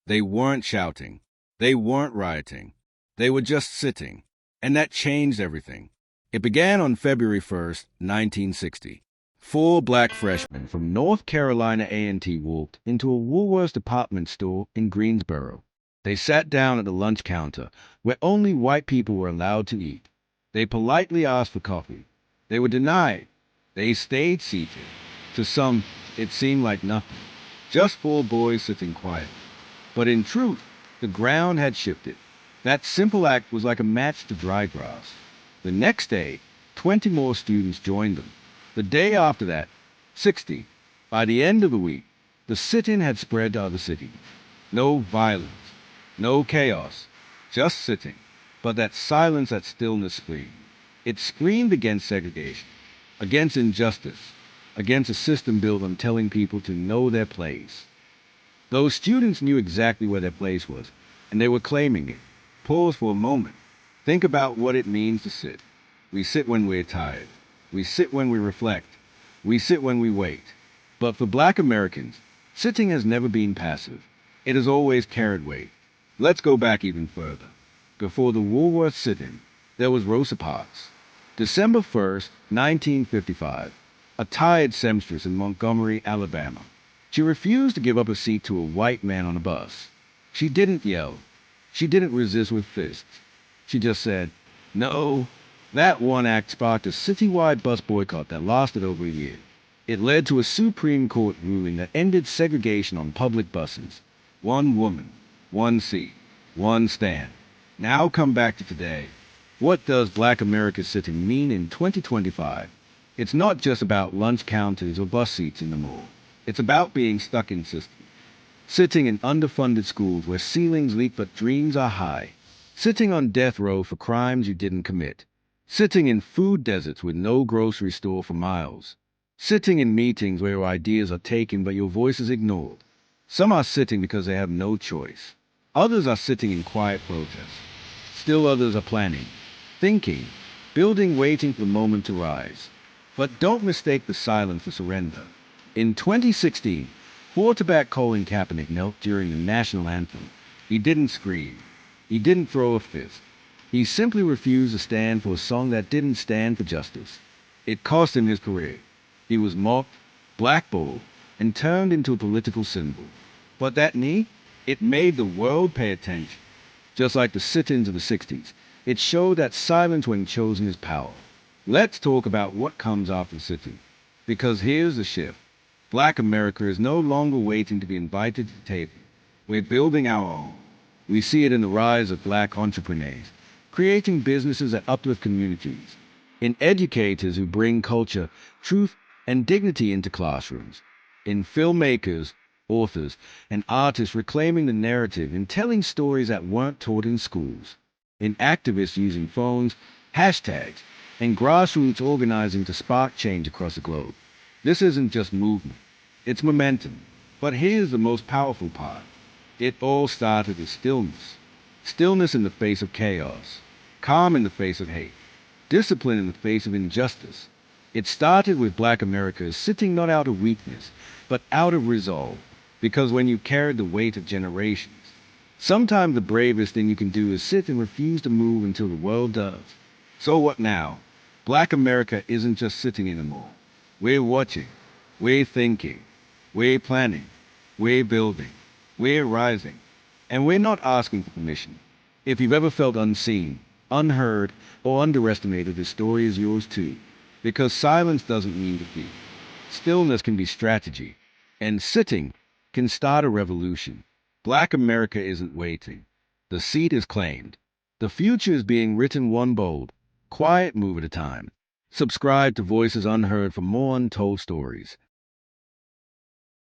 They weren't shouting. They weren't rioting. They were just sitting. And that changed everything. It began on February 1st, 1960. Four black freshmen from North Carolina A&T walked into a Woolworths department store in Greensboro. They sat down at the lunch counter, where only white people were allowed to eat. They politely asked for coffee. They were denied. They stayed seated. To some, it seemed like nothing. Just four boys sitting quiet. But in truth, the ground had shifted. That simple act was like a match to dry grass. The next day, 20 more students joined them. The day after that, 60. By the end of the week, the sit-in had spread to other cities. No violence, no chaos, just sitting. But that silence, that stillness screamed. It screamed against segregation, against injustice, against a system built on telling people to know their place. Those students knew exactly where their place was, and they were claiming it. Pause for a moment. Think about what it means to sit. We sit when we're tired. We sit when we reflect. We sit when we wait. But for black Americans, sitting has never been passive. It has always carried weight. Let's go back even further. Before the Woolworth sit-in, there was Rosa Parks. December 1st, 1955. A tired seamstress in Montgomery, Alabama. She refused to give up a seat to a white man on a bus. She didn't yell. She didn't resist with fists. She just said, no. That one act sparked a citywide bus boycott that lasted over a year. It led to a Supreme Court ruling that ended segregation on public buses. One woman, one seat, one stand. Now come back to today. What does Black America sitting mean in 2025? It's not just about lunch counters or bus seats in the mall. It's about being stuck in systems. Sitting in underfunded schools where ceilings leak but dreams are high. Sitting on death row for crimes you didn't commit. Sitting in food deserts with no grocery store for miles. Sitting in meetings where your ideas are taken but your voice is ignored. Some are sitting because they have no choice. Others are sitting in quiet protest. Still others are planning, thinking, building, waiting for the moment to rise. But don't mistake the silence for surrender. In 2016, quarterback Colin Kaepernick knelt during the national anthem. He didn't scream. He didn't throw a fist. He simply refused to stand for a song that didn't stand for justice. It cost him his career. He was mocked, blackballed, and turned into a political symbol. But that knee, it made the world pay attention. Just like the sit-ins of the 60s, it showed that silence when chosen is power. Let's talk about what comes after sitting. Because here's the shift. Black America is no longer waiting to be invited to the table. We're building our own. We see it in the rise of black entrepreneurs, creating businesses that uplift communities, in educators who bring culture, truth, and dignity into classrooms, in filmmakers, authors, and artists reclaiming the narrative and telling stories that weren't taught in schools, in activists using phones, hashtags, and grassroots organizing to spark change across the globe. This isn't just movement, it's momentum. But here's the most powerful part. It all started with stillness. Stillness in the face of chaos, calm in the face of hate, discipline in the face of injustice. It started with Black America sitting not out of weakness, but out of resolve. Because when you carried the weight of generations, sometimes the bravest thing you can do is sit and refuse to move until the world does. So what now? Black America isn't just sitting anymore. We're watching, we're thinking, we're planning, we're building, we're rising. And we're not asking for permission. If you've ever felt unseen, unheard, or underestimated, this story is yours too. Because silence doesn't mean defeat. Stillness can be strategy. And sitting can start a revolution. Black America isn't waiting. The seat is claimed. The future is being written one bold, quiet move at a time. Subscribe to Voices Unheard for more untold stories.